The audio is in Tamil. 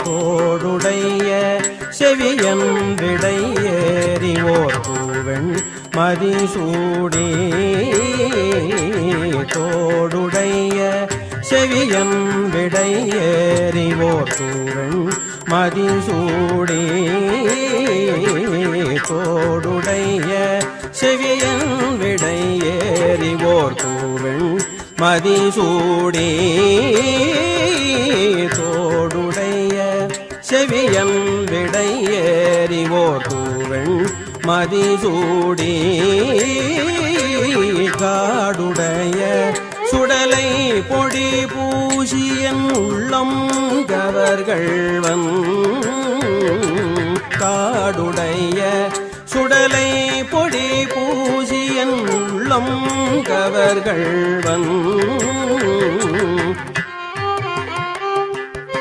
தோடுடைய செவியன் விடையேறிவோர் பூவெண் மதிசூடி தோடுடைய செவியன் விடையேறிவோர் பூவெண் மதிசூடி தோடுடைய செவியன் விடையேறிவோர் பூவெண் மதிசூடி தோடுடைய செவியன் விடையேறிவோர் பூவெண் மதிசூடி காடுடைய சுடலை பொடி பூசியன் உள்ளம் கவர்கள்வன் காடுடைய சுடலை பொடி பூசியன் உள்ளம் கவர்கள்வன்